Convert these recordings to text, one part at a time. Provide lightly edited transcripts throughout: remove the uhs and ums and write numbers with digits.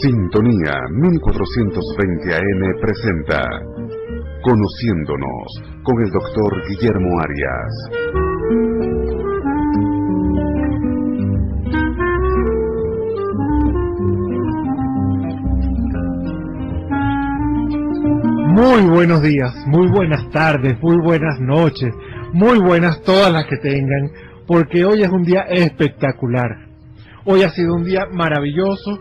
Sintonía 1420 AM presenta Conociéndonos con el Dr. Guillermo Arias. Muy buenos días, muy buenas tardes, muy buenas noches, muy buenas todas las que tengan, porque hoy es un día espectacular. Hoy ha sido un día maravilloso.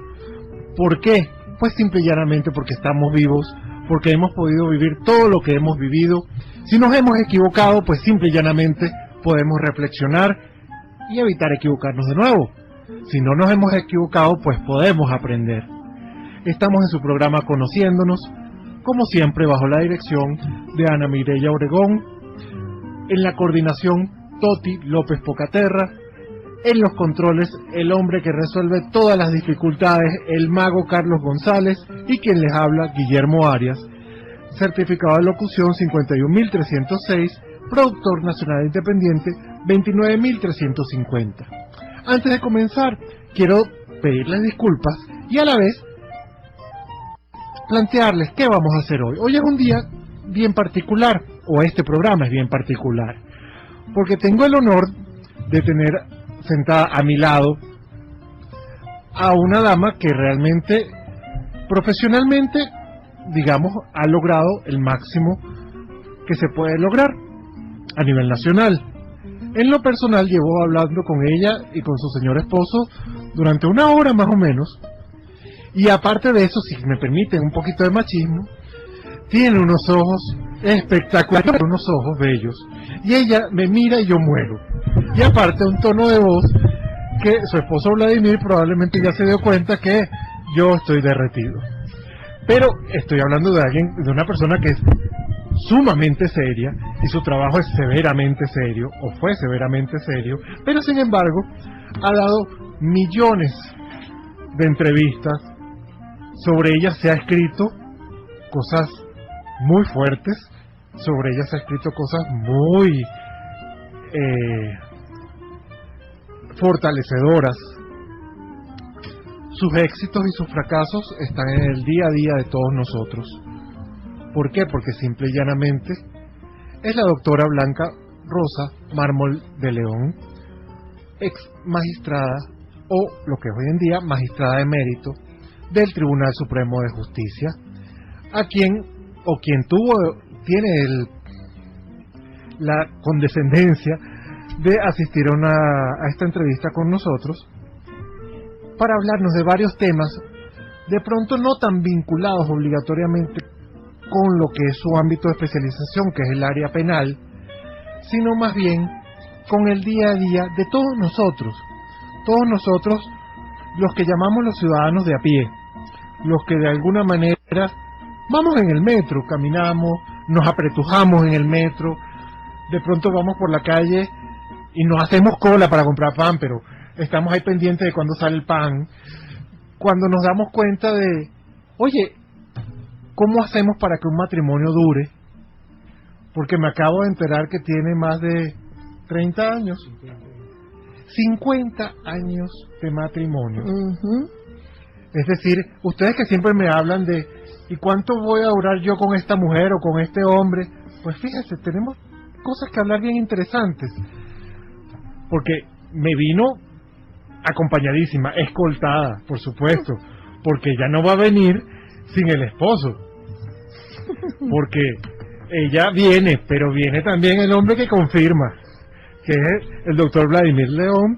¿Por qué? Pues simple y llanamente porque estamos vivos, porque hemos podido vivir todo lo que hemos vivido. Si nos hemos equivocado, pues simple y llanamente podemos reflexionar y evitar equivocarnos de nuevo. Si no nos hemos equivocado, pues podemos aprender. Estamos en su programa Conociéndonos, como siempre bajo la dirección de Ana Mireya Obregón, en la coordinación Toti López Pocaterra, en los controles el hombre que resuelve todas las dificultades, el mago Carlos González, y quien les habla, Guillermo Arias, certificado de locución 51.306, productor nacional independiente 29.350. Antes de comenzar, quiero pedirles disculpas y a la vez plantearles qué vamos a hacer hoy. Hoy es un día bien particular, o este programa es bien particular, porque tengo el honor de tener sentada a mi lado a una dama que realmente, profesionalmente, digamos, ha logrado el máximo que se puede lograr a nivel nacional. En lo personal, llevo hablando con ella y con su señor esposo durante una hora más o menos. Y aparte de eso, si me permiten un poquito de machismo, tiene unos ojos espectaculares, unos ojos bellos. Y ella me mira y yo muero. Y aparte un tono de voz que su esposo Vladimir probablemente ya se dio cuenta que yo estoy derretido. Pero estoy hablando de alguien, de una persona que es sumamente seria y su trabajo es severamente serio, o fue severamente serio, pero sin embargo ha dado millones de entrevistas. Sobre ella se ha escrito cosas muy fuertes, sobre ella se ha escrito cosas muy fortalecedoras. Sus éxitos y sus fracasos están en el día a día de todos nosotros. ¿Por qué? Porque simple y llanamente es la doctora Blanca Rosa Mármol de León, ex magistrada, o lo que es hoy en día magistrada de mérito del Tribunal Supremo de Justicia, a quien tiene la condescendencia de asistir a esta entrevista con nosotros para hablarnos de varios temas, de pronto no tan vinculados obligatoriamente con lo que es su ámbito de especialización, que es el área penal, sino más bien con el día a día de todos nosotros los que llamamos los ciudadanos de a pie, los que de alguna manera vamos en el metro, caminamos, nos apretujamos en el metro, de pronto vamos por la calle y no hacemos cola para comprar pan, pero estamos ahí pendientes de cuándo sale el pan. Cuando nos damos cuenta de, oye, ¿cómo hacemos para que un matrimonio dure? Porque me acabo de enterar que tiene más de 30 años. 50 años de matrimonio. Es decir, ustedes que siempre me hablan de ¿y cuánto voy a durar yo con esta mujer o con este hombre? Pues fíjense, tenemos cosas que hablar bien interesantes. Porque me vino acompañadísima, escoltada, por supuesto, porque ella no va a venir sin el esposo. Porque ella viene, pero viene también el hombre que confirma, que es el doctor Vladimir León,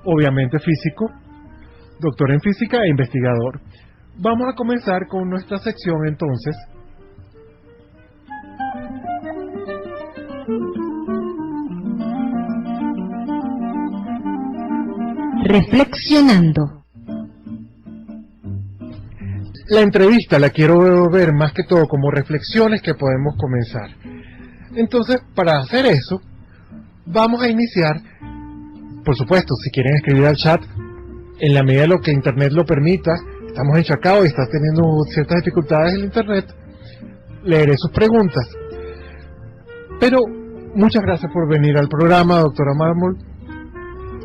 obviamente físico, doctor en física e investigador. Vamos a comenzar con nuestra sección entonces. Reflexionando. La entrevista la quiero ver más que todo como reflexiones que podemos comenzar. Entonces, para hacer eso, vamos a iniciar, por supuesto, si quieren escribir al chat, en la medida de lo que internet lo permita. Estamos en Chacao y está teniendo ciertas dificultades el internet, leeré sus preguntas. Pero muchas gracias por venir al programa, doctora Mármol.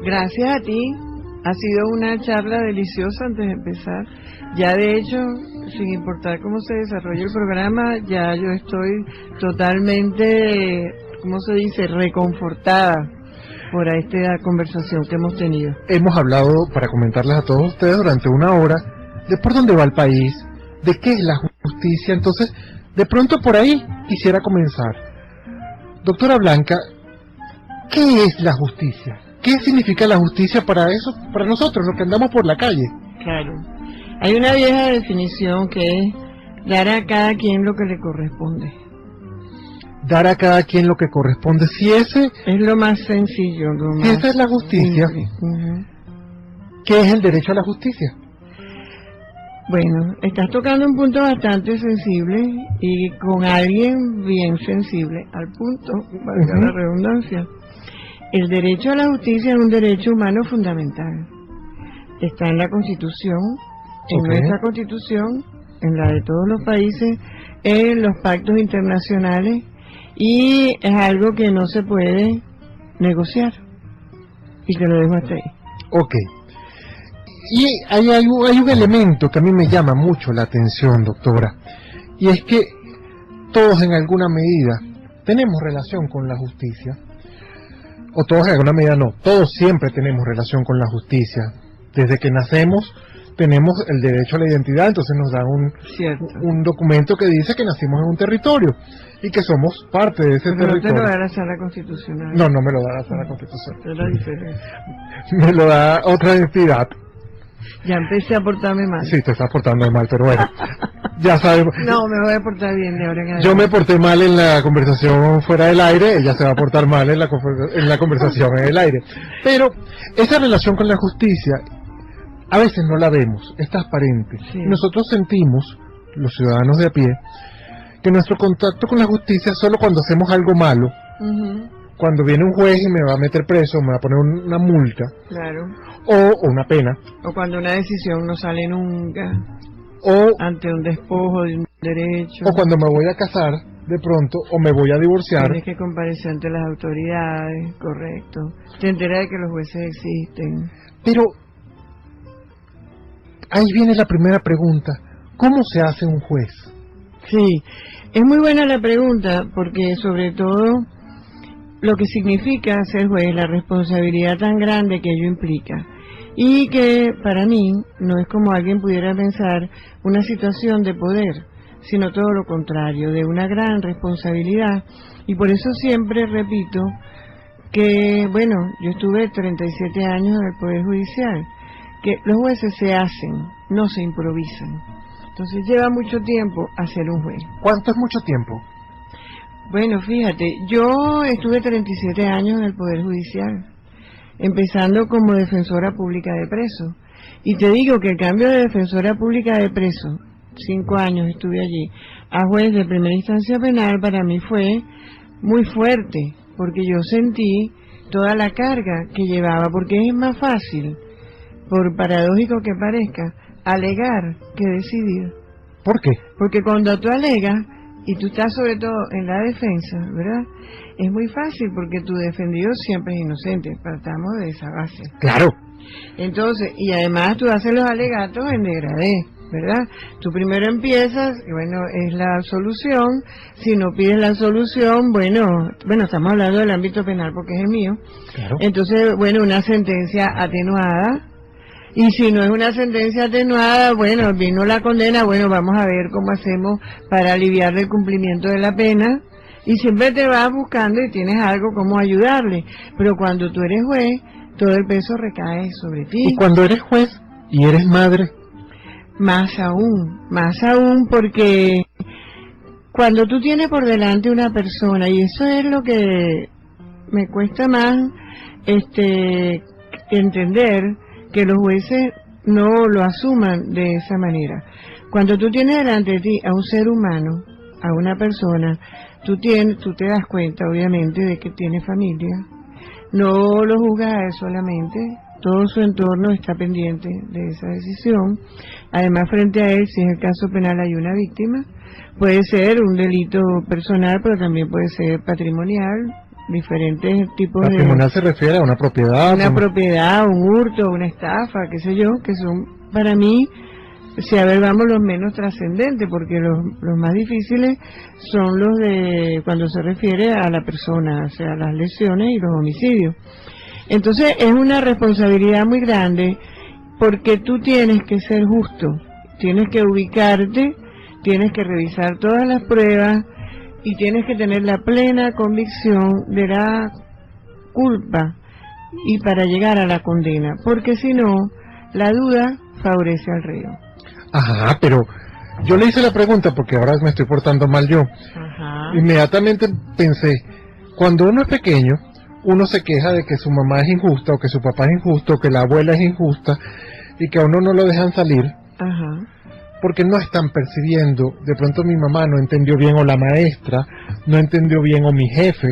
Gracias a ti, Ha sido una charla deliciosa antes de empezar. Ya de hecho, sin importar cómo se desarrolle el programa, ya yo estoy totalmente, ¿cómo se dice?, reconfortada por esta conversación que hemos tenido. Hemos hablado, para comentarles a todos ustedes, durante una hora, de por dónde va el país, de qué es la justicia. Entonces, de pronto por ahí quisiera comenzar. Doctora Blanca, ¿qué es la justicia? ¿Qué significa la justicia para eso, para nosotros, los que andamos por la calle? Claro. Hay una vieja definición que es dar a cada quien lo que le corresponde. Dar a cada quien lo que corresponde. Si ese es lo más sencillo, si esa es la justicia, ¿qué es el derecho a la justicia? Bueno, estás tocando un punto bastante sensible y con alguien bien sensible al punto, valga la redundancia. El derecho a la justicia es un derecho humano fundamental. Está en la Constitución, en nuestra Constitución, en la de todos los países, en los pactos internacionales, y es algo que no se puede negociar. Y te lo dejo hasta ahí. Ok. Y hay un elemento que a mí me llama mucho la atención, doctora, y es que todos en alguna medida tenemos relación con la justicia, o todos en alguna medida no, todos siempre tenemos relación con la justicia. Desde que nacemos tenemos el derecho a la identidad, entonces nos dan un documento que dice que nacimos en un territorio y que somos parte de ese territorio. No te lo da la Sala Constitucional. No me lo da la Sala Constitucional. Es la diferencia. Me lo da otra entidad. Ya empecé a portarme mal. Sí, te estás portando mal, pero bueno, ya sabemos. No, me voy a portar bien de ahora en adelante. Yo me porté mal en la conversación fuera del aire, ella se va a portar mal en la conversación en el aire. Pero esa relación con la justicia, a veces no la vemos, es transparente. Sí. Nosotros sentimos, los ciudadanos de a pie, que nuestro contacto con la justicia es solo cuando hacemos algo malo. Cuando viene un juez y me va a meter preso, me va a poner una multa. Claro. O una pena. O cuando una decisión no sale nunca. O ante un despojo de un derecho. O cuando me voy a casar, de pronto, o me voy a divorciar. Tienes que comparecer ante las autoridades, correcto. Te enteras de que los jueces existen. Pero ahí viene la primera pregunta. ¿Cómo se hace un juez? Sí, es muy buena la pregunta, porque sobre todo lo que significa ser juez, la responsabilidad tan grande que ello implica, y que para mí no es como alguien pudiera pensar una situación de poder, sino todo lo contrario, de una gran responsabilidad. Y por eso siempre repito que, bueno, yo estuve 37 años en el Poder Judicial, que los jueces se hacen, no se improvisan. Entonces lleva mucho tiempo hacer un juez. ¿Cuánto es mucho tiempo? Bueno, fíjate, yo estuve 37 años en el Poder Judicial, empezando como defensora pública de presos. Y te digo que el cambio de defensora pública de presos, 5 años estuve allí, a juez de primera instancia penal, para mí fue muy fuerte, porque yo sentí toda la carga que llevaba, porque es más fácil, por paradójico que parezca, alegar que decidir. ¿Por qué? Porque cuando tú alegas, y tú estás sobre todo en la defensa, ¿verdad? Es muy fácil porque tu defendido siempre es inocente, partamos de esa base. Claro. Entonces, y además tú haces los alegatos en degradé, ¿verdad? Tú primero empiezas, y bueno, es la solución. Si no pides la solución, bueno, estamos hablando del ámbito penal porque es el mío. Claro. Entonces, bueno, una sentencia atenuada. Y si no es una sentencia atenuada, bueno, vino la condena, bueno, vamos a ver cómo hacemos para aliviarle el cumplimiento de la pena. Y siempre te vas buscando y tienes algo como ayudarle. Pero cuando tú eres juez, todo el peso recae sobre ti. Y cuando eres juez y eres madre, más aún porque cuando tú tienes por delante una persona, y eso es lo que me cuesta más entender, que los jueces no lo asuman de esa manera. Cuando tú tienes delante de ti a un ser humano, a una persona, tú te das cuenta obviamente de que tiene familia, no lo juzgas a él solamente, todo su entorno está pendiente de esa decisión. Además, frente a él, si es el caso penal, hay una víctima, puede ser un delito personal, pero también puede ser patrimonial, diferentes tipos de... Patrimonial se refiere a una propiedad. Una propiedad, un hurto, una estafa, qué sé yo, que son para mí, si a ver, vamos, los menos trascendentes, porque los más difíciles son los de cuando se refiere a la persona, o sea, las lesiones y los homicidios. Entonces es una responsabilidad muy grande, porque tú tienes que ser justo, tienes que ubicarte, tienes que revisar todas las pruebas y tienes que tener la plena convicción de la culpa y para llegar a la condena, porque si no, la duda favorece al reo. Ajá, pero yo le hice la pregunta porque ahora me estoy portando mal yo. Ajá. Inmediatamente pensé, cuando uno es pequeño, uno se queja de que su mamá es injusta, o que su papá es injusto, o que la abuela es injusta, y que a uno no lo dejan salir, Ajá. porque no están percibiendo, de pronto mi mamá no entendió bien, o la maestra no entendió bien, o mi jefe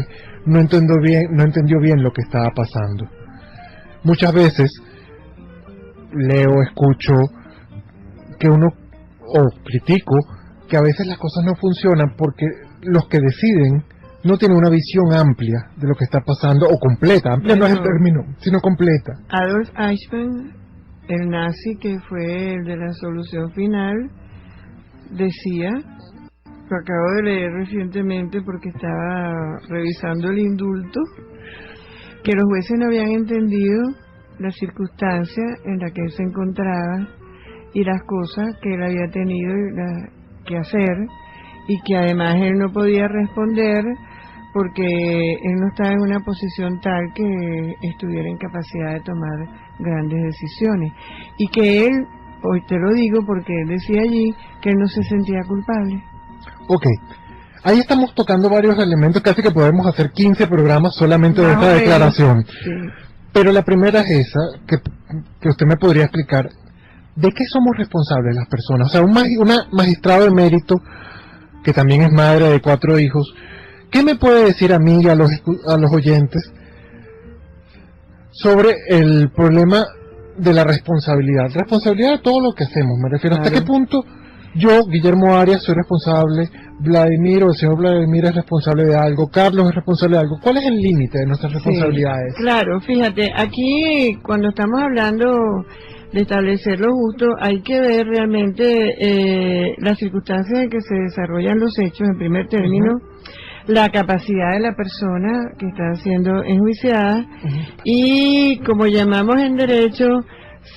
no entendió bien lo que estaba pasando. Muchas veces leo, escucho que uno, o critico, que a veces las cosas no funcionan porque los que deciden no tienen una visión amplia de lo que está pasando, o completa, amplia no es el término, sino completa. Adolf Eichmann, el nazi que fue el de la solución final, decía, lo acabo de leer recientemente porque estaba revisando el indulto, que los jueces no habían entendido la circunstancia en la que él se encontraba y las cosas que él había tenido que hacer, y que además él no podía responder porque él no estaba en una posición tal que estuviera en capacidad de tomar grandes decisiones, y que él, hoy te lo digo porque él decía allí que él no se sentía culpable. Ok, ahí estamos tocando varios elementos, casi que podemos hacer 15 programas solamente de esta declaración. Sí. Pero la primera es esa, que usted me podría explicar, ¿de qué somos responsables las personas? O sea, una magistrado de mérito, que también es madre de 4 hijos, ¿qué me puede decir a mí y a los oyentes sobre el problema de la responsabilidad? Responsabilidad de todo lo que hacemos, me refiero. Claro. ¿Hasta qué punto yo, Guillermo Arias, soy responsable, Vladimir o el señor Vladimir es responsable de algo, Carlos es responsable de algo? ¿Cuál es el límite de nuestras responsabilidades? Sí, claro, fíjate, aquí cuando estamos hablando de establecer lo justo, hay que ver realmente las circunstancias en que se desarrollan los hechos, en primer término, la capacidad de la persona que está siendo enjuiciada, y como llamamos en derecho,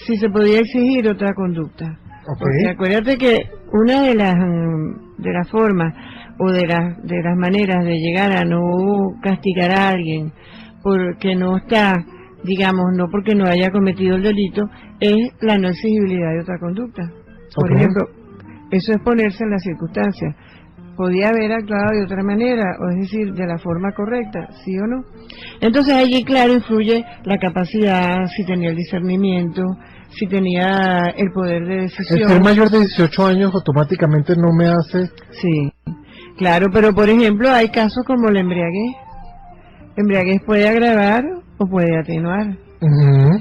si se podía exigir otra conducta. Okay. Porque acuérdate que una de las formas o de las maneras de llegar a no castigar a alguien porque no está, digamos, no porque no haya cometido el delito, es la no exigibilidad de otra conducta. Por ejemplo, eso es ponerse en las circunstancias. Podía haber actuado de otra manera, o es decir, de la forma correcta, ¿sí o no? Entonces allí, claro, influye la capacidad, si tenía el discernimiento, si tenía el poder de decisión. El ser mayor de 18 años automáticamente no me hace... Sí, claro, pero por ejemplo hay casos como la embriaguez. La embriaguez puede agravar o puede atenuar.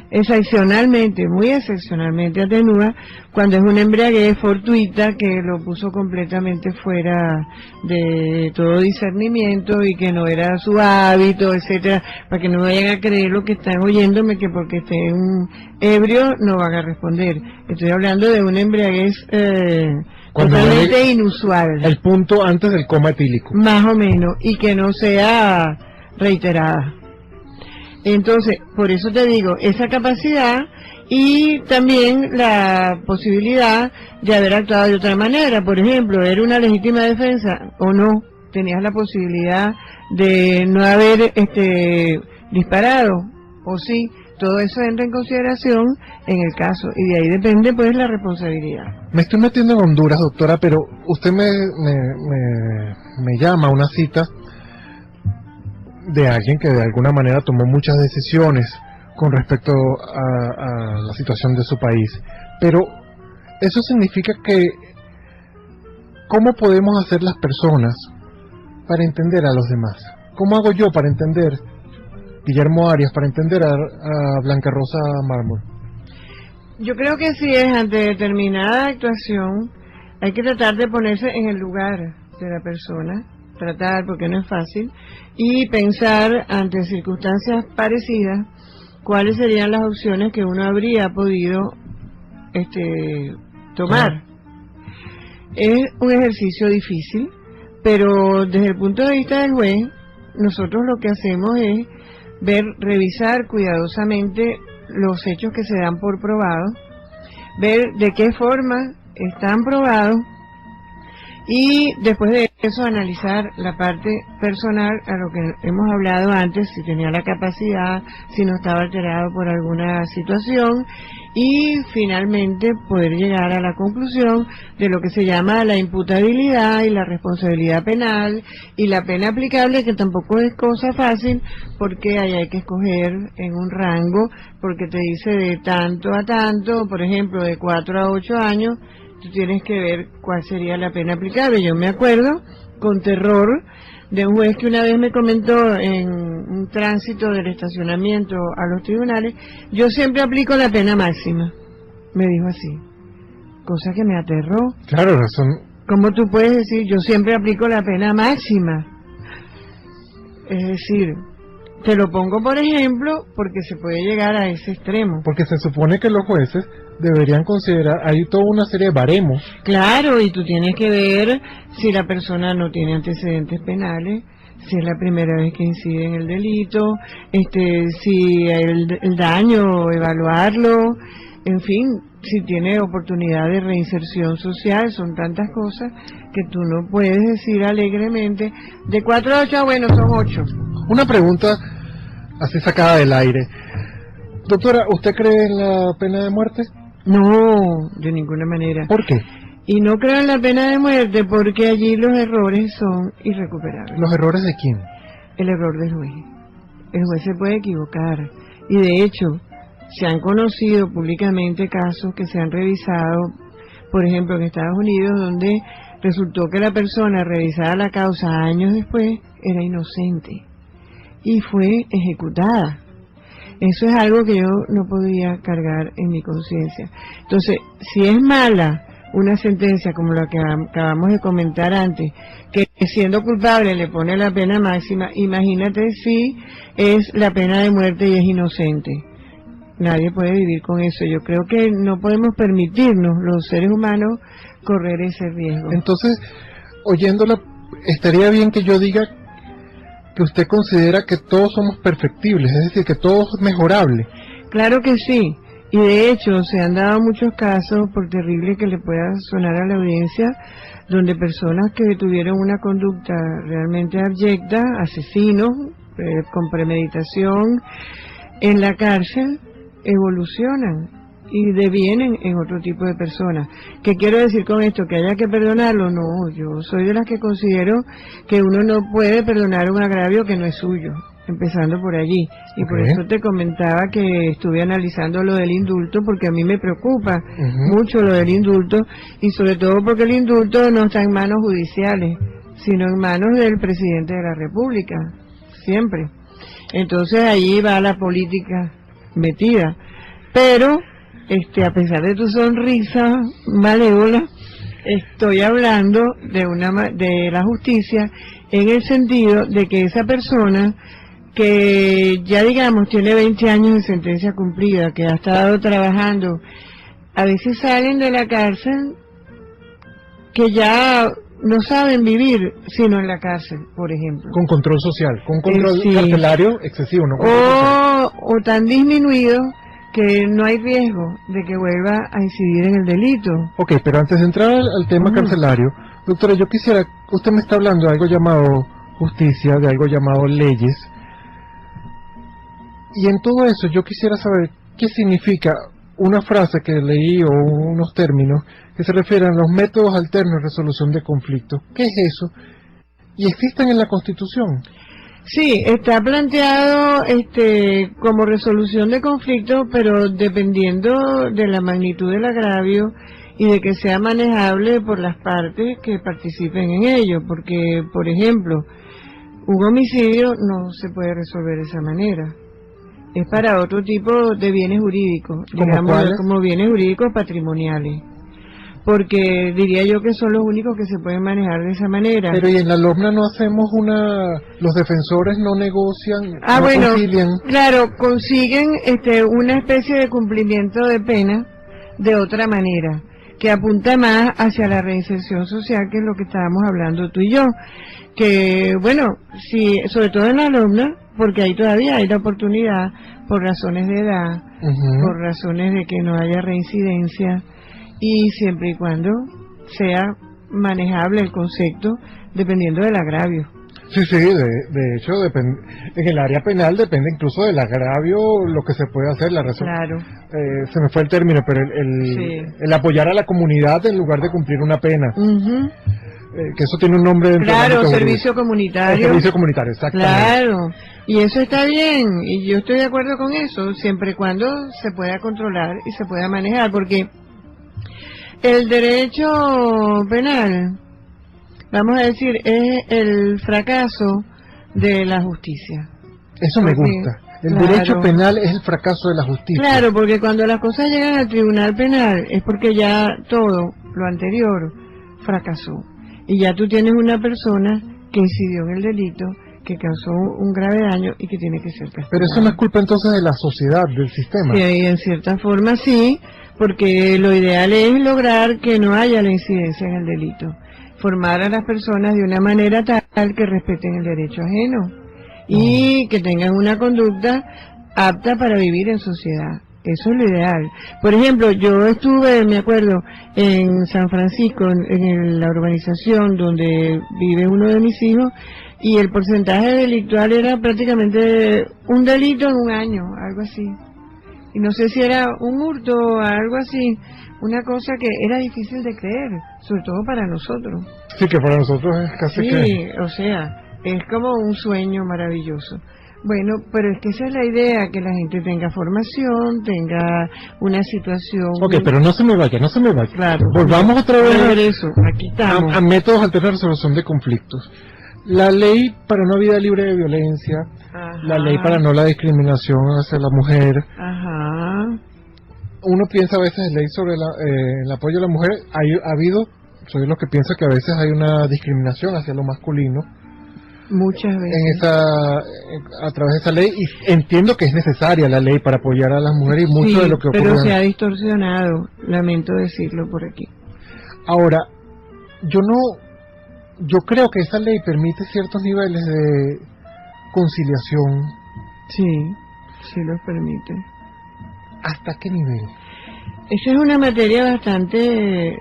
Excepcionalmente, muy excepcionalmente atenúa cuando es una embriaguez fortuita que lo puso completamente fuera de todo discernimiento y que no era su hábito, etcétera, para que no vayan a creer lo que están oyéndome, que porque esté un ebrio no van a responder. Estoy hablando de una embriaguez totalmente inusual, el punto antes del coma etílico, más o menos, y que no sea reiterada. Entonces, por eso te digo, esa capacidad y también la posibilidad de haber actuado de otra manera. Por ejemplo, ¿era una legítima defensa o no? ¿Tenías la posibilidad de no haber disparado o sí? Todo eso entra en consideración en el caso, y de ahí depende pues la responsabilidad. Me estoy metiendo en Honduras, doctora, pero usted me llama a una cita de alguien que de alguna manera tomó muchas decisiones con respecto a la situación de su país. Pero eso significa que, ¿cómo podemos hacer las personas para entender a los demás? ¿Cómo hago yo para entender, Guillermo Arias, para entender a Blanca Rosa Mármol? Yo creo que si es ante determinada actuación, hay que tratar de ponerse en el lugar de la persona tratar, porque no es fácil, y pensar ante circunstancias parecidas cuáles serían las opciones que uno habría podido tomar. Es un ejercicio difícil, pero desde el punto de vista del juez, nosotros lo que hacemos es revisar cuidadosamente los hechos que se dan por probados, ver de qué forma están probados y después de eso analizar la parte personal, a lo que hemos hablado antes, si tenía la capacidad, si no estaba alterado por alguna situación, y finalmente poder llegar a la conclusión de lo que se llama la imputabilidad y la responsabilidad penal y la pena aplicable, que tampoco es cosa fácil porque ahí hay que escoger en un rango, porque te dice de tanto a tanto, por ejemplo de 4 a 8 años, tú tienes que ver cuál sería la pena aplicable. Yo me acuerdo con terror de un juez que una vez me comentó en un tránsito del estacionamiento a los tribunales: yo siempre aplico la pena máxima, me dijo así, cosa que me aterró. Claro, razón. ¿Cómo tú puedes decir yo siempre aplico la pena máxima? Es decir, te lo pongo por ejemplo porque se puede llegar a ese extremo. Porque se supone que los jueces deberían considerar, hay toda una serie de baremos. Claro, y tú tienes que ver si la persona no tiene antecedentes penales, si es la primera vez que incide en el delito, si el daño, evaluarlo, en fin, si tiene oportunidad de reinserción social. Son tantas cosas que tú no puedes decir alegremente, de 4 a 8, bueno, son 8. Una pregunta así sacada del aire. Doctora, ¿usted cree en la pena de muerte? No, de ninguna manera. ¿Por qué? Y no creo en la pena de muerte porque allí los errores son irrecuperables. ¿Los errores de quién? El error del juez. El juez se puede equivocar. Y de hecho, se han conocido públicamente casos que se han revisado, por ejemplo en Estados Unidos, donde resultó que la persona revisada la causa años después era inocente y fue ejecutada. Eso es algo que yo no podía cargar en mi conciencia. Entonces, si es mala una sentencia como la que acabamos de comentar antes, que siendo culpable le pone la pena máxima, imagínate si es la pena de muerte y es inocente. Nadie puede vivir con eso. Yo creo que no podemos permitirnos, los seres humanos, correr ese riesgo. Entonces, oyéndola, estaría bien que yo diga que usted considera que todos somos perfectibles, es decir, que todo es mejorable. Claro que sí, y de hecho se han dado muchos casos, por terrible que le pueda sonar a la audiencia, donde personas que tuvieron una conducta realmente abyecta, asesinos, con premeditación, en la cárcel evolucionan y devienen en otro tipo de personas. ¿Qué quiero decir con esto? ¿Que haya que perdonarlo? No, yo soy de las que considero que uno no puede perdonar un agravio que no es suyo, empezando por allí. Y por eso te comentaba que estuve analizando lo del indulto, porque a mí me preocupa mucho lo del indulto, y sobre todo porque el indulto no está en manos judiciales, sino en manos del presidente de la República, siempre. Entonces ahí va la política metida. Pero a pesar de tu sonrisa malévola, estoy hablando de la justicia en el sentido de que esa persona que ya digamos tiene 20 años de sentencia cumplida, que ha estado trabajando, a veces salen de la cárcel que ya no saben vivir sino en la cárcel, por ejemplo. Con control social, con control Sí. carcelario excesivo, ¿no? O tan disminuido que no hay riesgo de que vuelva a incidir en el delito. Ok, pero antes de entrar al tema carcelario, doctora, yo quisiera, usted me está hablando de algo llamado justicia, de algo llamado leyes, y en todo eso yo quisiera saber qué significa una frase que leí o unos términos que se refieren a los métodos alternos de resolución de conflictos. ¿Qué es eso? ¿Y existen en la Constitución? Sí, está planteado como resolución de conflictos, pero dependiendo de la magnitud del agravio y de que sea manejable por las partes que participen en ello, porque, por ejemplo, un homicidio no se puede resolver de esa manera. Es para otro tipo de bienes jurídicos, digamos, como bienes jurídicos patrimoniales. porque diría yo que son los únicos que se pueden manejar de esa manera. Pero y en la LOMNA no hacemos los defensores no negocian, Ah, no bueno, concilian. claro, consiguen una especie de cumplimiento de pena de otra manera, que apunta más hacia la reinserción social, que es lo que estábamos hablando tú y yo, que bueno, sí, sobre todo en la alumna, porque ahí todavía hay la oportunidad por razones de edad, por razones de que no haya reincidencia, y siempre y cuando sea manejable el concepto, dependiendo del agravio. Sí, de hecho, en el área penal depende incluso del agravio, lo que se puede hacer, la razón. Claro. Se me fue el término, pero Sí. el apoyar a la comunidad en lugar de cumplir una pena. Ujú. Que eso tiene un nombre dentro del Claro, ámbito servicio jurídico. comunitario. El servicio comunitario, exactamente. Claro, y eso está bien, y yo estoy de acuerdo con eso, siempre y cuando se pueda controlar y se pueda manejar, porque el derecho penal, vamos a decir, es el fracaso de la justicia. Eso me Porque, gusta. El claro, derecho penal es el fracaso de la justicia. Claro, porque cuando las cosas llegan al tribunal penal es porque ya todo lo anterior fracasó. Y ya tú tienes una persona que incidió en el delito, que causó un grave daño y que tiene que ser castigada. Pero eso no es culpa entonces de la sociedad, del sistema. Sí, en cierta forma sí, porque lo ideal es lograr que no haya la incidencia en el delito. Formar a las personas de una manera tal que respeten el derecho ajeno y que tengan una conducta apta para vivir en sociedad. Eso es lo ideal. Por ejemplo, yo estuve, me acuerdo, en San Francisco, la urbanización donde vive uno de mis hijos, y el porcentaje delictual era prácticamente un delito en un año, algo así. Y no sé si era un hurto o algo así, una cosa que era difícil de creer, sobre todo para nosotros. Sí, que para nosotros es casi Sí, que... o sea, es como un sueño maravilloso. Bueno, pero es que esa es la idea, que la gente tenga formación, tenga una situación... Ok, pero no se me vaya. Claro. Volvamos otra vez Regreso, aquí estamos. a métodos alternos de resolución de conflictos. La ley para una vida libre de violencia, Ajá. la ley para no la discriminación hacia la mujer. Ajá. Uno piensa a veces en ley sobre el apoyo a la mujer. Ha habido, soy de los que piensa que a veces hay una discriminación hacia lo masculino. Muchas veces. A través de esa ley, y entiendo que es necesaria la ley para apoyar a las mujeres y mucho Sí, de lo que ocurre. pero se ha distorsionado, lamento decirlo por aquí. Ahora, yo creo que esa ley permite ciertos niveles de conciliación. Sí, sí los permite. ¿Hasta qué nivel? Esa es una materia bastante...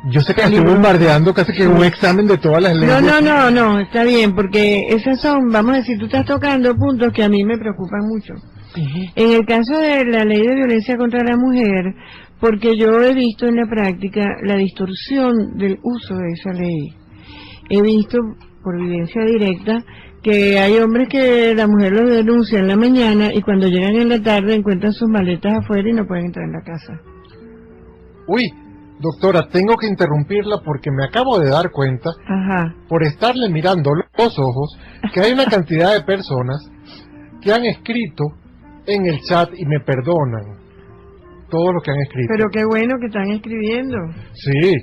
Yo sé que estoy bombardeando casi que un examen de todas las leyes. No, está bien, porque esas son, vamos a decir, tú estás tocando puntos que a mí me preocupan mucho. En el caso de la ley de violencia contra la mujer, porque yo he visto en la práctica la distorsión del uso de esa ley. He visto, por vivencia directa, que hay hombres que la mujer los denuncia en la mañana y cuando llegan en la tarde encuentran sus maletas afuera y no pueden entrar en la casa. Uy, doctora, tengo que interrumpirla porque me acabo de dar cuenta, Ajá. por estarle mirando los ojos, que hay una cantidad de personas que han escrito en el chat y me perdonan todo lo que han escrito. Pero qué bueno que están escribiendo. Sí.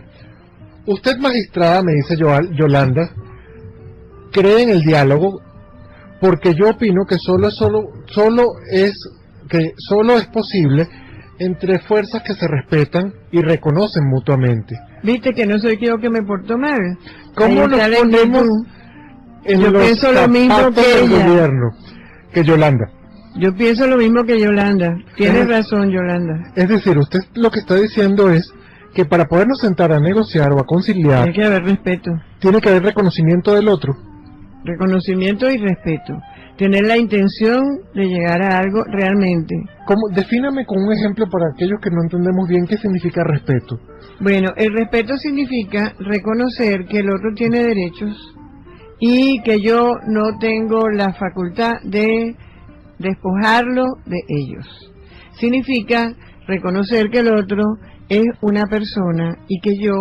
Usted, magistrada, me dice Yolanda, cree en el diálogo porque yo opino que solo es posible entre fuerzas que se respetan y reconocen mutuamente. Viste que no soy yo que me porto mal. ¿Cómo Ahí nos está la ponemos inquietud. en Yo los pienso lo mismo zapatos que del ella. gobierno que Yolanda? Yo pienso lo mismo que Yolanda. Tienes razón, Yolanda. Es decir, usted lo que está diciendo es que para podernos sentar a negociar o a conciliar, Hay que haber respeto. tiene que haber reconocimiento del otro. Reconocimiento y respeto. Tener la intención de llegar a algo realmente. Defíname con un ejemplo para aquellos que no entendemos bien qué significa respeto. Bueno, el respeto significa reconocer que el otro tiene derechos y que yo no tengo la facultad de despojarlo de ellos. Significa reconocer que el otro es una persona y que yo,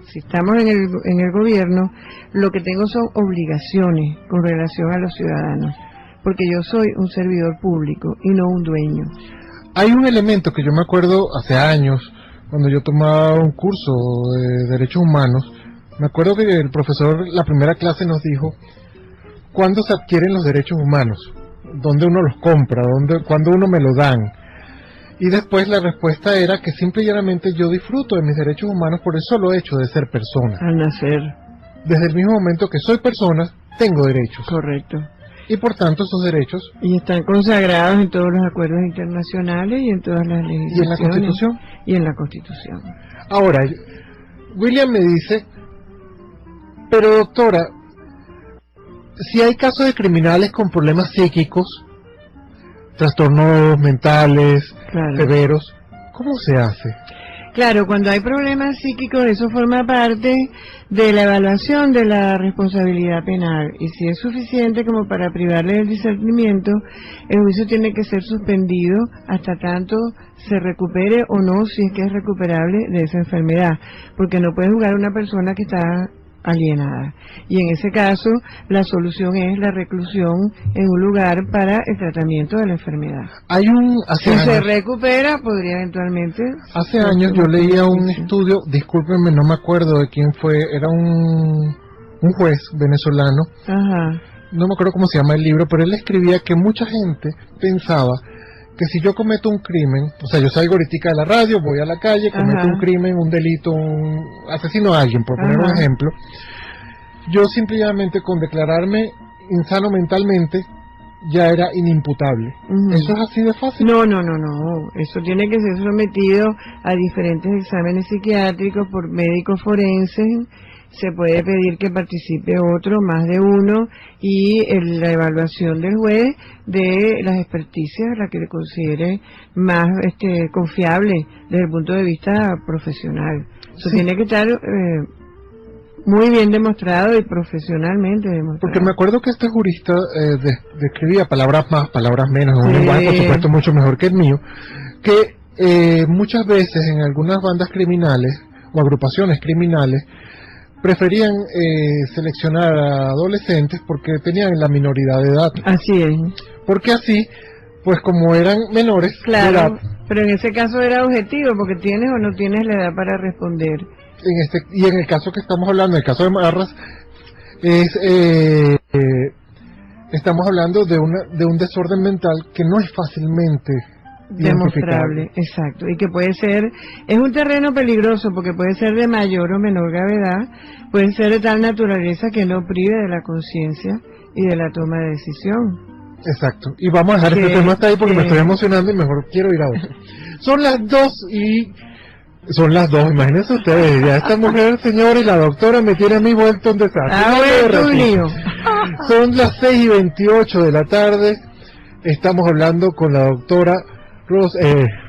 si estamos en el gobierno, lo que tengo son obligaciones con relación a los ciudadanos, porque yo soy un servidor público y no un dueño. Hay un elemento que yo me acuerdo hace años, cuando yo tomaba un curso de derechos humanos, me acuerdo que el profesor, la primera clase nos dijo, ¿cuándo se adquieren los derechos humanos? ¿Dónde uno los compra? ¿Cuándo uno me lo dan? Y después la respuesta era que simple y llanamente yo disfruto de mis derechos humanos por el solo hecho de ser persona. Al nacer. Desde el mismo momento que soy persona, tengo derechos. Correcto. Y por tanto esos derechos... Y están consagrados en todos los acuerdos internacionales y en todas las legislaciones. ¿Y en la Constitución? Y en la Constitución. Ahora, William me dice, pero doctora, si hay casos de criminales con problemas psíquicos, trastornos mentales, Claro. severos, ¿cómo se hace? Claro, cuando hay problemas psíquicos, eso forma parte de la evaluación de la responsabilidad penal. Y si es suficiente como para privarle del discernimiento, el juicio tiene que ser suspendido hasta tanto se recupere o no, si es que es recuperable, de esa enfermedad. Porque no puede juzgar a una persona que está alienada. Y en ese caso, la solución es la reclusión en un lugar para el tratamiento de la enfermedad. Si se recupera, podría eventualmente... Hace años yo leía un estudio, discúlpenme, no me acuerdo de quién fue, era un juez venezolano, Ajá. no me acuerdo cómo se llama el libro, pero él escribía que mucha gente pensaba que si yo cometo un crimen, o sea, yo salgo ahorita de la radio, voy a la calle, cometo un crimen, un delito, asesino a alguien, por poner un ejemplo, yo simplemente con declararme insano mentalmente ya era inimputable. ¿Eso es así de fácil? No. Eso tiene que ser sometido a diferentes exámenes psiquiátricos por médicos forenses. Se puede pedir que participe otro, más de uno, y la evaluación del juez de las experticias, la que le considere más confiable desde el punto de vista profesional. Eso tiene que estar muy bien demostrado y profesionalmente demostrado. Porque me acuerdo que este jurista describía palabras más, palabras menos, en un lenguaje por supuesto mucho mejor que el mío, que muchas veces en algunas bandas criminales o agrupaciones criminales preferían seleccionar a adolescentes porque tenían la minoridad de edad. Así es. Porque así, pues como eran menores claro, de edad... pero en ese caso era objetivo, porque tienes o no tienes la edad para responder. Y en el caso que estamos hablando, el caso de Marras, estamos hablando de un desorden mental que no es fácilmente demostrable, exacto, y que puede ser, es un terreno peligroso porque puede ser de mayor o menor gravedad, puede ser de tal naturaleza que no prive de la conciencia y de la toma de decisión. Exacto, y vamos a dejar este tema hasta ahí porque me estoy emocionando y mejor quiero ir a otro. Son las 2, imagínense ustedes, ya esta mujer, señores, la doctora me tiene a mí vuelto un desastre. Son las 6:28 de la tarde, estamos hablando con la doctora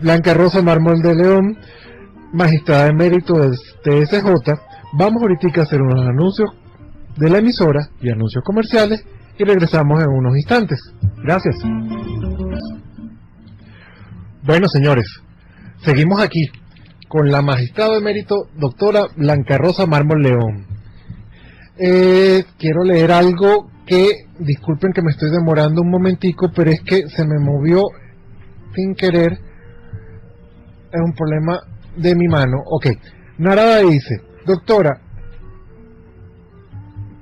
Blanca Rosa Mármol de León, magistrada de mérito del TSJ. Vamos ahorita a hacer unos anuncios de la emisora y anuncios comerciales y regresamos en unos instantes. Gracias. Bueno, señores, seguimos aquí con la magistrada de mérito doctora Blanca Rosa Mármol León. Quiero leer algo que, disculpen que me estoy demorando un momentico, pero es que se me movió sin querer, es un problema de mi mano. Ok, Narada dice, doctora,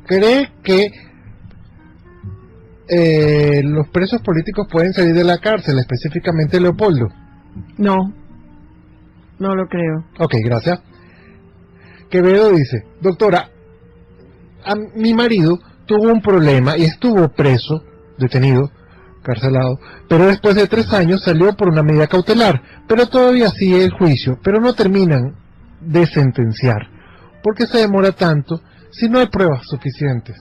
¿cree que los presos políticos pueden salir de la cárcel, específicamente Leopoldo? No lo creo. Ok, gracias. Quevedo dice, doctora, mi marido tuvo un problema y estuvo preso, detenido, carcelado, pero después de 3 años salió por una medida cautelar, pero todavía sigue el juicio, pero no terminan de sentenciar. ¿Por qué se demora tanto si no hay pruebas suficientes?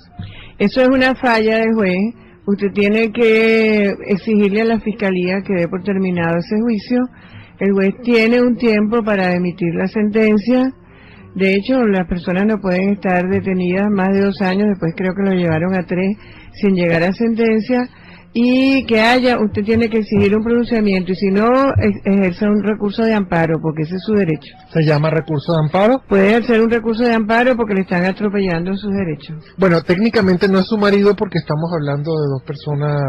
Eso es una falla del juez. Usted tiene que exigirle a la fiscalía que dé por terminado ese juicio. El juez tiene un tiempo para emitir la sentencia. De hecho, las personas no pueden estar detenidas más de 2 años, después creo que lo llevaron a 3 sin llegar a sentencia. Y que usted tiene que exigir un pronunciamiento, y si no, ejerza un recurso de amparo, porque ese es su derecho. ¿Se llama recurso de amparo? Puede ejercer un recurso de amparo porque le están atropellando sus derechos. Bueno, técnicamente no es su marido porque estamos hablando de 2 personas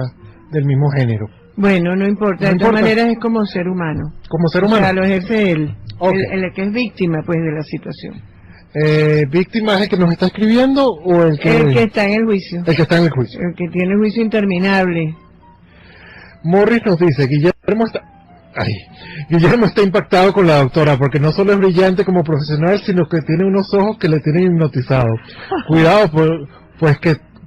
del mismo género. Bueno, no importa, de todas maneras es como ser humano. Como ser humano. O sea, lo ejerce él. Ok. el que es víctima pues de la situación. ¿Víctima es el que nos está escribiendo o el que está en el juicio, el que está en el juicio? el que tiene el juicio interminable. Morris nos dice, Guillermo está impactado con la doctora porque no solo es brillante como profesional, sino que tiene unos ojos que le tienen hipnotizado. Cuidado,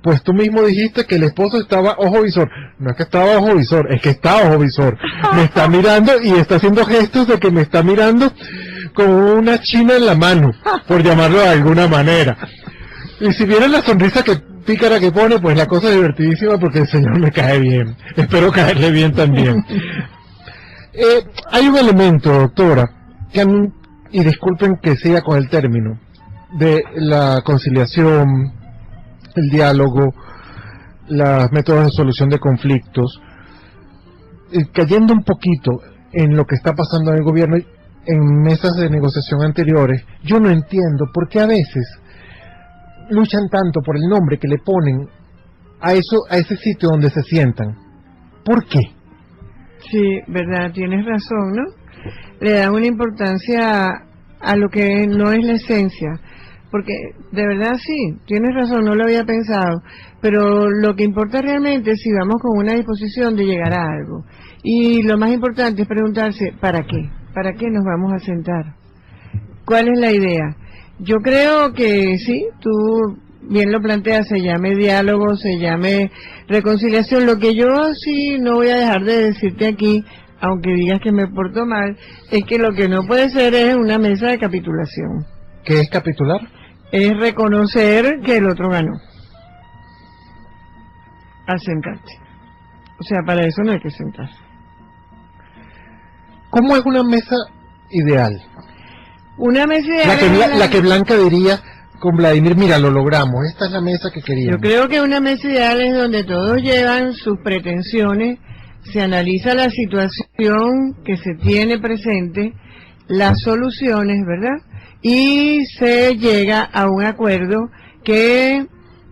pues tú mismo dijiste que el esposo estaba ojo visor. No es que estaba ojo visor, es que está ojo visor. Me está mirando y está haciendo gestos de que me está mirando con una china en la mano, por llamarlo de alguna manera. Y si viene la sonrisa pícara que pone, pues la cosa es divertidísima porque el señor me cae bien. Espero caerle bien también. Hay un elemento, doctora, y disculpen que siga con el término, de la conciliación, el diálogo, los métodos de solución de conflictos, cayendo un poquito en lo que está pasando en el gobierno, en mesas de negociación anteriores, yo no entiendo por qué a veces luchan tanto por el nombre que le ponen a ese sitio donde se sientan. ¿Por qué? Sí, verdad, tienes razón, ¿no? Le dan una importancia a lo que no es la esencia, porque de verdad sí, tienes razón, no lo había pensado, pero lo que importa realmente es si vamos con una disposición de llegar a algo. Y lo más importante es preguntarse, ¿para qué? ¿Para qué nos vamos a sentar? ¿Cuál es la idea? Yo creo que sí, tú bien lo planteas, se llame diálogo, se llame reconciliación. Lo que yo sí no voy a dejar de decirte aquí, aunque digas que me porto mal, es que lo que no puede ser es una mesa de capitulación. ¿Qué es capitular? Es reconocer que el otro ganó al sentarte. O sea, para eso no hay que sentarse. ¿Cómo es una mesa ideal? Una mesa ideal La que Blanca diría con Vladimir, mira, lo logramos, esta es la mesa que queríamos. Yo creo que una mesa ideal es donde todos llevan sus pretensiones, se analiza la situación que se tiene presente, las soluciones, ¿verdad? Y se llega a un acuerdo que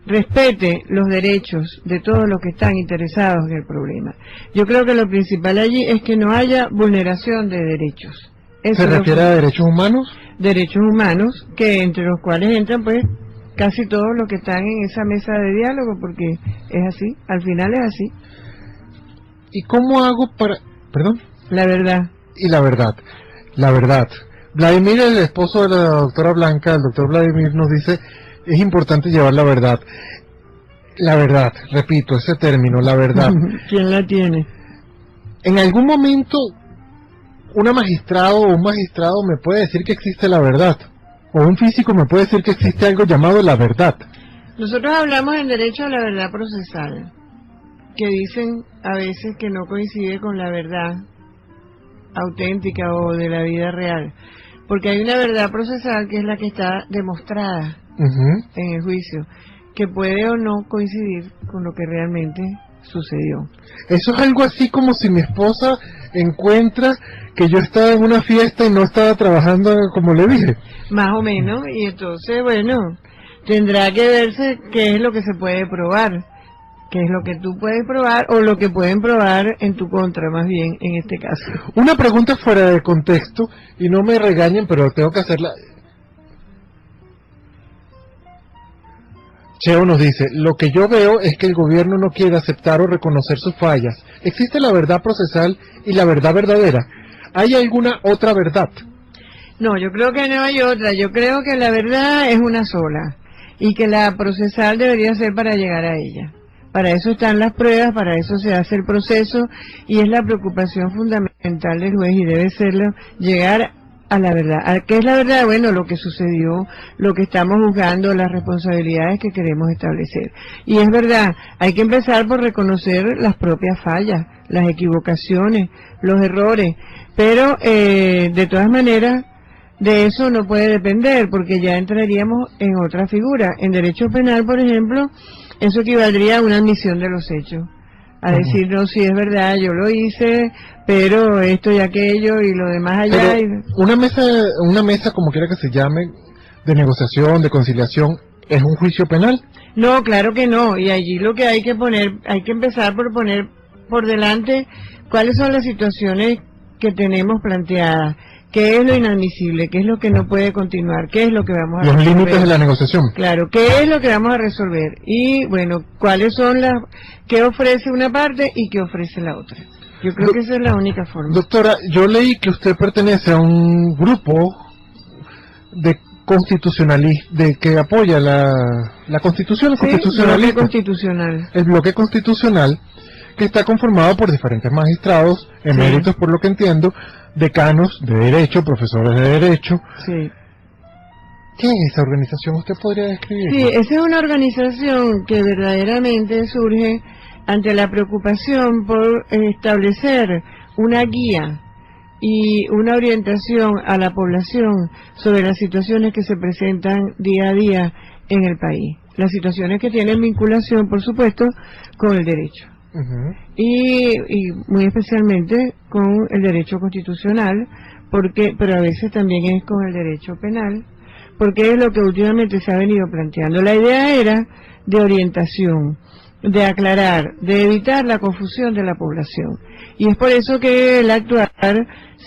respete los derechos de todos los que están interesados en el problema. Yo creo que lo principal allí es que no haya vulneración de derechos. Eso ¿Se refiere a derechos humanos? Derechos humanos, que entre los cuales entran pues casi todos los que están en esa mesa de diálogo, porque es así, al final es así. ¿Y cómo hago para...? ¿Perdón? La verdad. Y la verdad. Vladimir, el esposo de la doctora Blanca, el doctor Vladimir, nos dice, es importante llevar la verdad. La verdad, repito, ese término, la verdad. ¿Quién la tiene? En algún momento, una magistrado o un magistrado me puede decir que existe la verdad. O un físico me puede decir que existe algo llamado la verdad. Nosotros hablamos en derecho a la verdad procesal, que dicen a veces que no coincide con la verdad auténtica o de la vida real, porque hay una verdad procesal que es la que está demostrada en el juicio, que puede o no coincidir con lo que realmente sucedió. Eso es algo así como si mi esposa encuentra que yo estaba en una fiesta y no estaba trabajando como le dije. Más o menos, y entonces, bueno, tendrá que verse qué es lo que se puede probar, qué es lo que tú puedes probar o lo que pueden probar en tu contra, más bien, en este caso. Una pregunta fuera de contexto, y no me regañen, pero tengo que hacerla. Cheo nos dice, lo que yo veo es que el gobierno no quiere aceptar o reconocer sus fallas. Existe la verdad procesal y la verdad verdadera. ¿Hay alguna otra verdad? No, yo creo que no hay otra. Yo creo que la verdad es una sola y que la procesal debería ser para llegar a ella. Para eso están las pruebas, para eso se hace el proceso y es la preocupación fundamental del juez y debe serlo llegar a la verdad. ¿Qué es la verdad? Bueno, lo que sucedió, lo que estamos juzgando, las responsabilidades que queremos establecer. Y es verdad, hay que empezar por reconocer las propias fallas, las equivocaciones, los errores, pero de todas maneras, de eso no puede depender, porque ya entraríamos en otra figura. En derecho penal, por ejemplo, eso equivaldría a una admisión de los hechos. A decir, no, sí es verdad, yo lo hice, pero esto y aquello y lo demás allá. Pero una mesa, como quiera que se llame, de negociación, de conciliación, ¿es un juicio penal? No, claro que no, y allí lo que hay que empezar por poner por delante cuáles son las situaciones que tenemos planteadas, ¿Qué es lo inadmisible? ¿Qué es lo que no puede continuar? ¿Qué es lo que vamos a Los resolver? límites de la negociación. Claro, ¿qué es lo que vamos a resolver? Y bueno, ¿cuáles son qué ofrece una parte y qué ofrece la otra? Yo creo que esa es la única forma. Doctora, yo leí que usted pertenece a un grupo de constitucionalistas, que apoya la constitución, Sí, bloque constitucional. el bloque constitucional, que está conformado por diferentes magistrados, eméritos, por lo que entiendo, decanos de derecho, profesores de derecho. Sí. ¿Qué es esa organización? ¿Usted podría describir? Sí, esa es una organización que verdaderamente surge ante la preocupación por establecer una guía y una orientación a la población sobre las situaciones que se presentan día a día en el país. Las situaciones que tienen vinculación, por supuesto, con el derecho. Y muy especialmente con el derecho constitucional, pero a veces también es con el derecho penal, porque es lo que últimamente se ha venido planteando. La idea era de orientación, de aclarar, de evitar la confusión de la población. Y es por eso que el actuar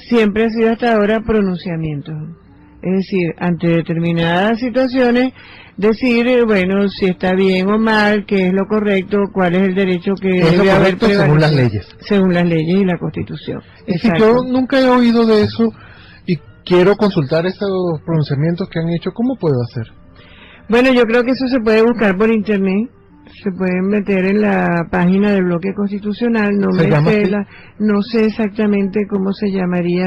siempre ha sido hasta ahora pronunciamiento. Es decir, ante determinadas situaciones, decir, bueno, si está bien o mal, qué es lo correcto, cuál es el derecho que debe haber prevalecido. Según las leyes. Según las leyes y la Constitución. Y si yo nunca he oído de eso y quiero consultar esos pronunciamientos que han hecho, ¿cómo puedo hacer? Bueno, yo creo que eso se puede buscar por internet. Se pueden meter en la página del bloque constitucional. No sé exactamente cómo se llamaría,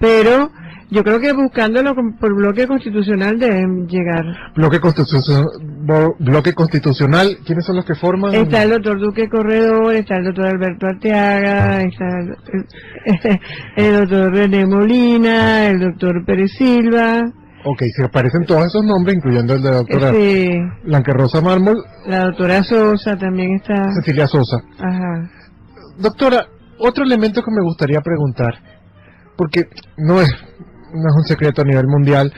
pero yo creo que buscándolo por bloque constitucional deben llegar. Bloque constitucional, ¿quiénes son los que forman? Está el doctor Duque Corredor, está el doctor Alberto Arteaga, está el doctor René Molina, el doctor Pérez Silva. Ok, se aparecen todos esos nombres, incluyendo el de la doctora Blanca Rosa Mármol. La doctora Sosa también está. Cecilia Sosa. Ajá. Doctora, otro elemento que me gustaría preguntar, porque no es un secreto a nivel mundial,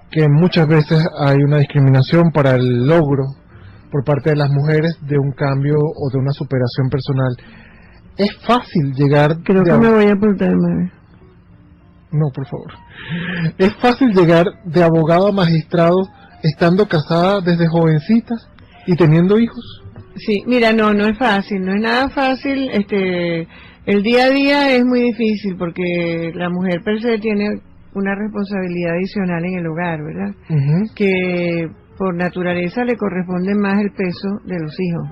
que muchas veces hay una discriminación para el logro por parte de las mujeres de un cambio o de una superación personal. Es fácil llegar... Creo que me voy a apuntar, madre. No, por favor. ¿Es fácil llegar de abogado a magistrado estando casada desde jovencitas y teniendo hijos? Sí, mira, no es fácil, no es nada fácil. El día a día es muy difícil porque la mujer per se tiene una responsabilidad adicional en el hogar, ¿verdad? Que por naturaleza le corresponde más el peso de los hijos.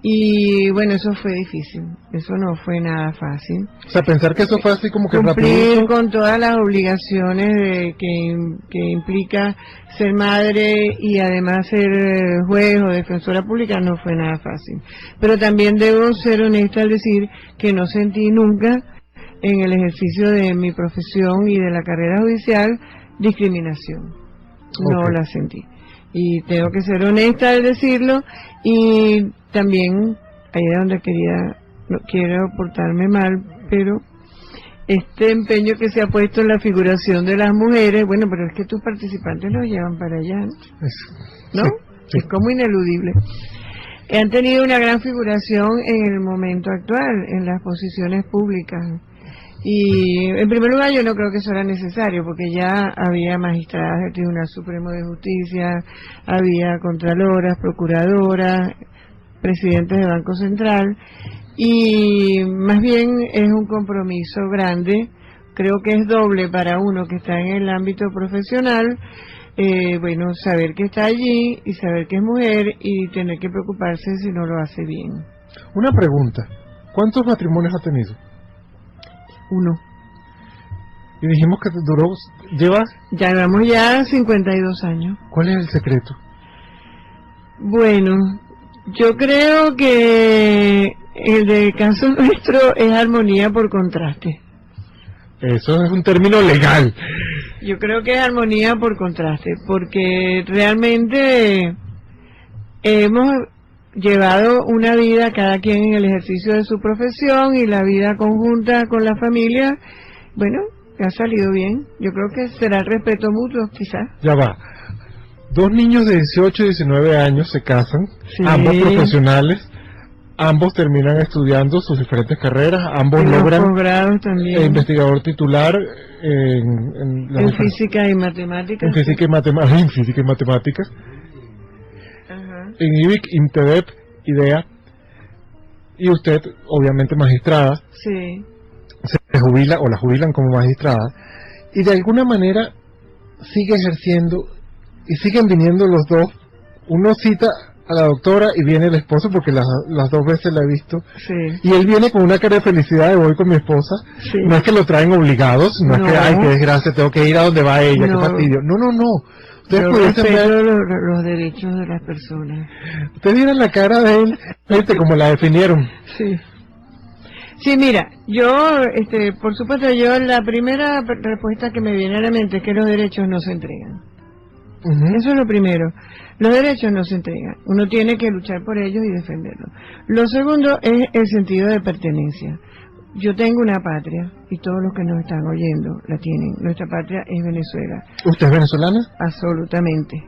Y bueno, eso fue difícil, eso no fue nada fácil. O sea, pensar que eso fue así como que cumplir rapidito. Con todas las obligaciones que implica ser madre y además ser juez o defensora pública no fue nada fácil. Pero también debo ser honesta al decir que no sentí nunca en el ejercicio de mi profesión y de la carrera judicial discriminación. No la sentí. Y tengo que ser honesta al decirlo, y también ahí es donde no quiero portarme mal, pero este empeño que se ha puesto en la figuración de las mujeres, bueno, pero es que tus participantes los llevan para allá, ¿no? Sí. Es como ineludible. Han tenido una gran figuración en el momento actual, en las posiciones públicas. Y en primer lugar yo no creo que eso era necesario, porque ya había magistradas del Tribunal Supremo de Justicia, había contraloras, procuradoras, presidentes de Banco Central, y más bien es un compromiso grande, creo que es doble para uno que está en el ámbito profesional, bueno, saber que está allí y saber que es mujer y tener que preocuparse si no lo hace bien. Una pregunta, ¿cuántos matrimonios ha tenido? 1. Y dijimos que Llevamos ya 52 años. ¿Cuál es el secreto? Bueno, yo creo que el caso nuestro es armonía por contraste. Eso es un término legal. Yo creo que es armonía por contraste, porque realmente hemos llevado una vida cada quien en el ejercicio de su profesión y la vida conjunta con la familia, bueno, ha salido bien. Yo creo que será el respeto mutuo, quizás. Ya va. 2 niños de 18 y 19 años se casan, sí. Ambos profesionales, ambos terminan estudiando sus diferentes carreras, ambos En los logran posgrados también. investigador titular en En física y matemáticas. en física y matemáticas, Ajá. en IBIC, INTEDEP, IDEA, y usted, obviamente magistrada, Sí. se jubila o la jubilan como magistrada, y de alguna manera sigue ejerciendo y siguen viniendo los dos. Uno cita a la doctora y viene el esposo, porque las dos veces la he visto, Sí. y él viene con una cara de felicidad de voy con mi esposa. Sí. No es que lo traen obligados, no es que, No. ay, qué desgracia, tengo que ir a donde va ella, No. qué fastidio. No. Ustedes Yo pudiesen respeto ver, los derechos de las personas. ustedes vieron la cara de él, gente, como la definieron. Sí. Sí, mira, yo, por supuesto, la primera respuesta que me viene a la mente es que los derechos no se entregan. Ujú. Eso es lo primero. Los derechos no se entregan. Uno tiene que luchar por ellos y defenderlos. Lo segundo es el sentido de pertenencia. Yo tengo una patria y todos los que nos están oyendo la tienen. Nuestra patria es Venezuela. ¿Usted es venezolana? Absolutamente.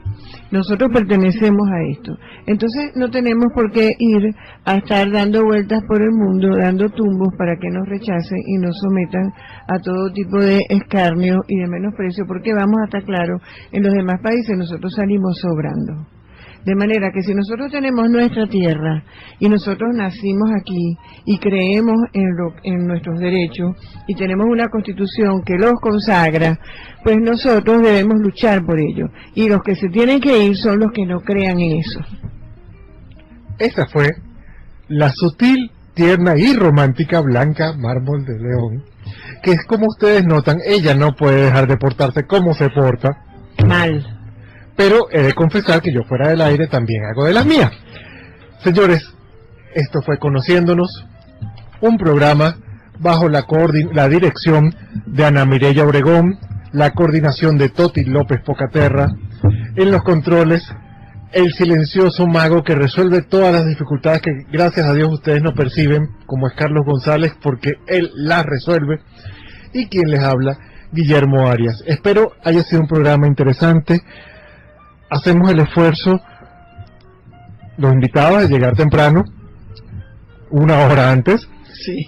Nosotros pertenecemos a esto. Entonces no tenemos por qué ir a estar dando vueltas por el mundo, dando tumbos para que nos rechacen y nos sometan a todo tipo de escarnio y de menosprecio, porque vamos a estar claros, en los demás países nosotros salimos sobrando. De manera que si nosotros tenemos nuestra tierra y nosotros nacimos aquí y creemos en nuestros derechos y tenemos una constitución que los consagra, pues nosotros debemos luchar por ello. Y los que se tienen que ir son los que no crean en eso. Esa fue la sutil, tierna y romántica Blanca Mármol de León, que es como ustedes notan, ella no puede dejar de portarse como se porta. Mal. Pero he de confesar que yo fuera del aire también hago de las mías. Señores, esto fue Conociéndonos, un programa bajo la dirección de Ana Mireya Obregón, la coordinación de Toti López Pocaterra, en los controles, el silencioso mago que resuelve todas las dificultades que gracias a Dios ustedes no perciben, como es Carlos González, porque él las resuelve, y quien les habla, Guillermo Arias. Espero haya sido un programa interesante. Hacemos el esfuerzo, los invitados, de llegar temprano, 1 hora antes, Sí.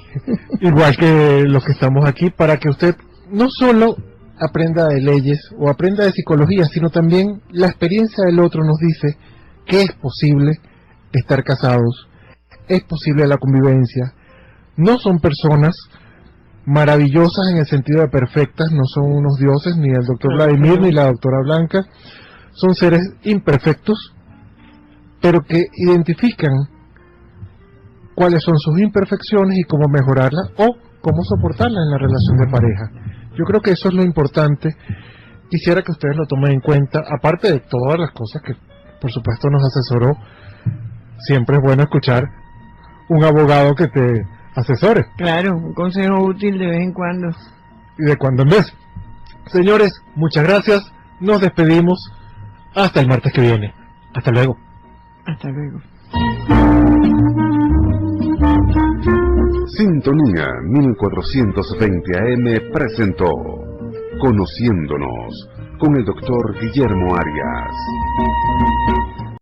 igual que los que estamos aquí, para que usted no solo aprenda de leyes o aprenda de psicología, sino también la experiencia del otro nos dice que es posible estar casados, es posible la convivencia, no son personas maravillosas en el sentido de perfectas, no son unos dioses, ni el doctor Vladimir ni la doctora Blanca. Son seres imperfectos, pero que identifican cuáles son sus imperfecciones y cómo mejorarlas o cómo soportarlas en la relación de pareja. Yo creo que eso es lo importante. Quisiera que ustedes lo tomen en cuenta, aparte de todas las cosas que por supuesto nos asesoró. Siempre es bueno escuchar un abogado que te asesore. Claro, un consejo útil de vez en cuando. Y de cuando en vez. Señores, muchas gracias. Nos despedimos. Hasta el martes que viene. Hasta luego. Hasta luego. Sintonía 1420 AM presentó Conociéndonos con el doctor Guillermo Arias.